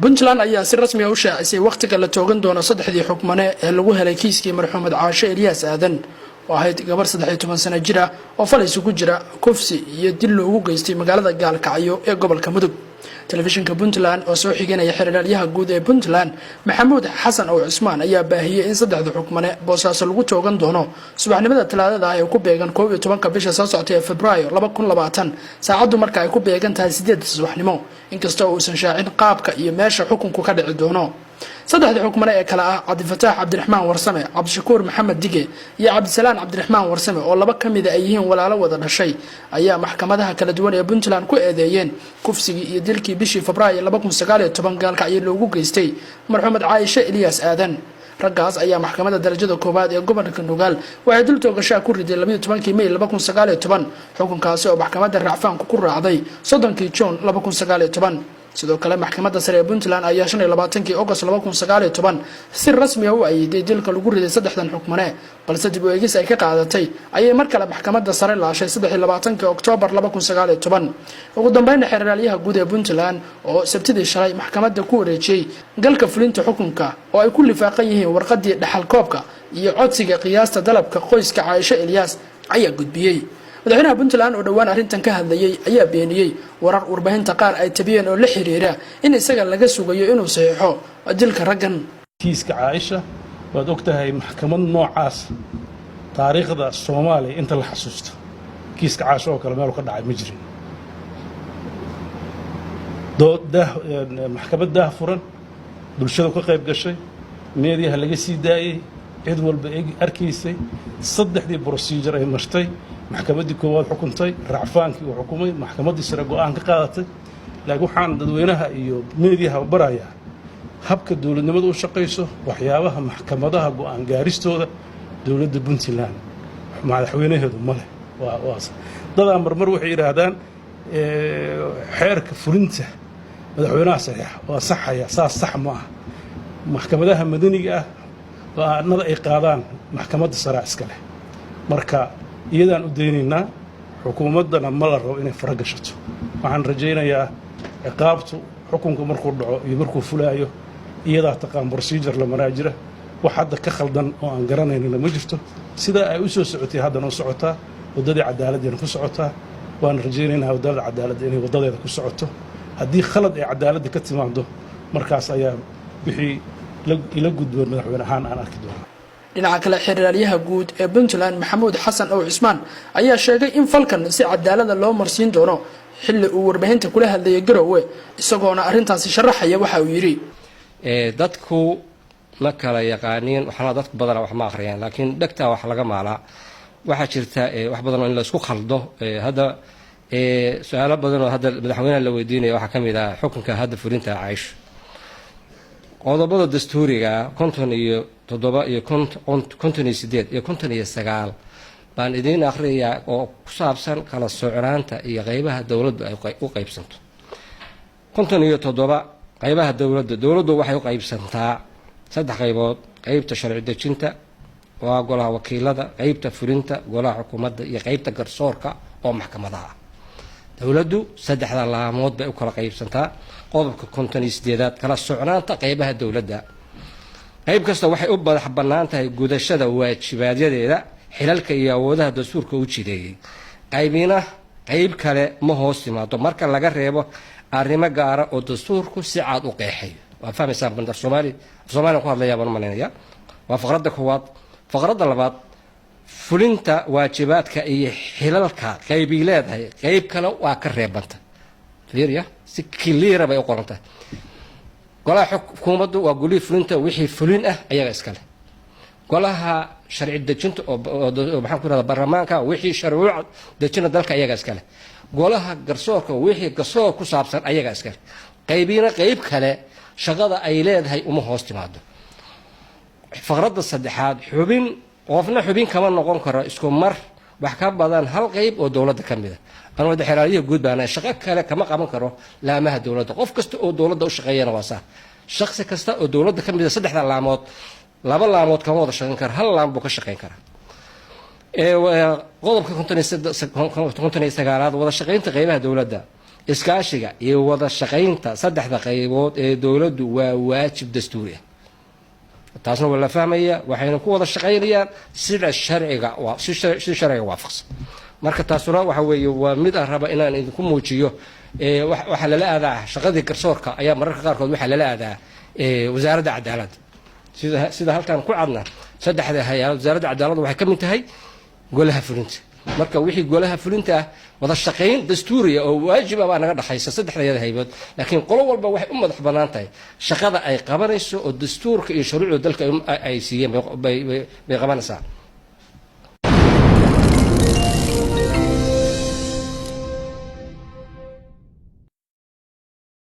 puntland ayaa si rasmi ah u shaacisay waqtiga la toogan doono saddexdii xukmane ee lagu helay kiiskii marxumed caashe Elias Aadan oo ahayd gabar 13 sano jir ah oo fal isugu jira kufsi iyo dil loogu geystay magaalada Gaalkacyo ee gobolka Mudug. telefishinka puntland oo soo xiganaya xiriiryaha guud ee puntland maxamuud xasan oo Cusmaan ayaa baahiyay in saddexda xukmane boosaaso lagu toogan doono subaxnimada Talaadada ay ku beegan 12 bisha soo socotay ee Febraayo 2020 saacadu marka ay ku beegan tahay 8 subaxnimo inkastoo uusan shaacin qaabka iyo meesha xukunku ka dhici doono. saddexda xukmane ee kala ah Cabdifataax Cabdiraxmaan Warsame, Cabdishakuur Maxamed Dige iyo Cabdisalaan Cabdiraxmaan Warsame oo laba kamid ah ay yihiin walaalo wada dhashay ayaa maxkamadaha kala duwan ee Puntland ku eedeeyeen kufsigii iyo dilkii bishii Febraayo 2019 Gaalkacyo loogu geystay marxumed Caashe Elias Aadan. raggaas ayaa maxkamadda darajada koobaad ee gobolka Nugaal waxay dil toogasho ku riday 12 May 2019 xukunkaasi oo maxkamadda racfaanku ku raacday 30 June 2019. sidoo kale maxkamadda sare ee Puntland ayaa 25 August 2019 si rasmi ah u ayiday dilka lagu riday saddexdan xukmane balse dib u eegis ay ka qaadatay ayay mar kale maxkamadda sare laashay 23 October 2019. ugu dambeyn xiriiryaha guud ee Puntland oo sabtidii shalay maxkamadda ku wareejiyay galka fulinta xukunka oo ay ku lifaaqan yihiin warqadii dhaxal koobka iyo codsiga qiyaasta dalabka qoyska Caashe Elias ayaa gudbiyay. madaxweynaha Puntland oo dhawaan arrintan ka hadlayay ayaa beeniyay warar warbaahinta qaar ay tabiyeen oo la xiriira in isaga laga sugayo inuu saxiixo dilka raggan. kiiska Caasha waad ogtahay maxkamad noocaas taariikhda Soomaaliya inta la xasuusto kiiska Caasha oo kale meel ka dhacay ma jirin. maxkamadda furan bulshada ka qayb gashay meediyaha laga sii daayay cid walba arkaysay saddexdii procedure ay martay maxkamaddii koowaad xukuntay racfaankii uu xukumay maxkamaddii sare go'aan ka qaadatay laakiin waxaan dadweynaha iyo meediyaha barayaa habka dawladnimadu u shaqayso waxyaabaha maxkamadaha go'aan gaaristooda dawladda Puntland madaxweynaheedu male dadaa marmar waxay yiraahdaan xeerka fulinta madaxweynaha saxiix waa saxaya saas sax ma ah maxkamadaha madaniga ah go'aanada ay qaadaan maxkamadda sare iska leh marka iyadaan u daynaynaa xukuumaddana ma la rabo inay fara gashato waxaan rajaynayaa ciqaabtu xukunka markuu dhaco iyo markuu fulaayo iyadaa taqaan procedure la maraa jira wax hadda ka khaldan oo aan garanaynana ma jirto sidaa ay u soo socotay haddana u socotaa waddadii cadaaladdeena ku socotaa waan rajaynaynaa waddada cadaaladda inay waddadeeda ku socoto haddii khalad ay cadaaladda ka timaado markaas ayaa wixii ila gudboon madaxweyne ahaan aan arki doonaa. dhinaca kale xiriiryaha guud ee Puntland maxamuud xasan oo Cusmaan ayaa sheegay in falkan si cadaalada loo marsiin doono xilli uu warbaahinta kula hadlayay Garowe isagoona arrintaasi sharaxaya waxa uu yiri dadku ma kala yaqaaniin waxna dadku badan wax ma akhriyaan laakiin dhagta wax laga maalaa waxa jirta wax badan oo in la isku khaldo hada su'aalo badan oo hada madaxweynaha la weydiinayo waxa kamid ah xukunka hada fulinta Caashe qodobada dastuuriga 57 iyo 58 iyo 59 baan idin akhriyaa oo ku saabsan kala socnaanta iyo qaybaha dawladdu ay u qaybsanto. 57 qaybaha dawladdu waxay u qaybsantaa saddex qaybood: qaybta sharci dejinta waa golaha wakiilada, qaybta fulinta golaha xukuumadda iyo qaybta garsoorka oo maxkamadaha. dawladdu saddexda laamood bay u kala qaybsantaa. qodobka 58 kala socnaanta qaybaha dawladda qayb kasta waxay u madax bannaan tahay gudashada waajibaadyada xilalka iyo awoodaha dastuurka u jideeyay. qayb kale ma hoos timaado marka laga reebo arrimo gaar ah oo dastuurku si cad u qeexay. waa fahmaysaa bandar Soomaali ku hadlaya baan maleynaya. waa faqradda koowaad. faqradda labaad fulinta waajibaadka iyo xilalka qaybi leedahay qayb kale waa ka reebanta. fiiriya si clear bay u qorantay. golaha xukuumaddu waa goli fulinta wixii fulin ah ayaga iska leh. golaha sharci dejinta oo maxaan ku radaa baarlamaanka wixii sharci dejinta dalka ayaga iska leh. golaha garsoorka wixii garsoor ku saabsan ayaga iska leh. qayb kale shaqada ay leedahay uma hoos timaado. faqradda saddexaad qofna xubin kama noqon karo isku mar wax ka badan hal qayb oo dawladda ka mid ah. anoo xiriiryaha guud baan shaqo kale kama qaban karo laamaha dawladda. qof kasta oo dawladda u shaqeeyana waa sax. shakhsi kasta oo dawladda ka mid ah saddexda laamood laba laamood kama wada shaqeyn karo, hal laam buu ka shaqeyn karaa. qodobka 59 wada shaqeynta qaybaha dawladda iskaashiga iyo wada shaqaynta saddexda qaybood ee dowladdu waa waajib dastuuri ah taasna waa la fahmaya waxayna ku wada shaqaynayaan sida sharciga waafaqsan marka taasuna waxa weeye waa mid aan raba inaan idinku muujiyo waxa lala aadaa shaqadii garsoorka ayaa mararka qaarkood waxa lala aadaa wasaaradda cadaaladda sida halkan ku cadna saddexda hay-ad wasaaradda cadaaladda waxay ka mid tahay golaha fulinta marka wixii golaha fulinta ah wada shaqayn dastuuriya oo waajib ah baa naga dhaxaysa saddexda hay'adood laakiin qolo walba waxay u madax bannaan tahay shaqada ay qabanayso oo dastuurka iyo shuruucda dalka ay siiyeen bay qabanaysaa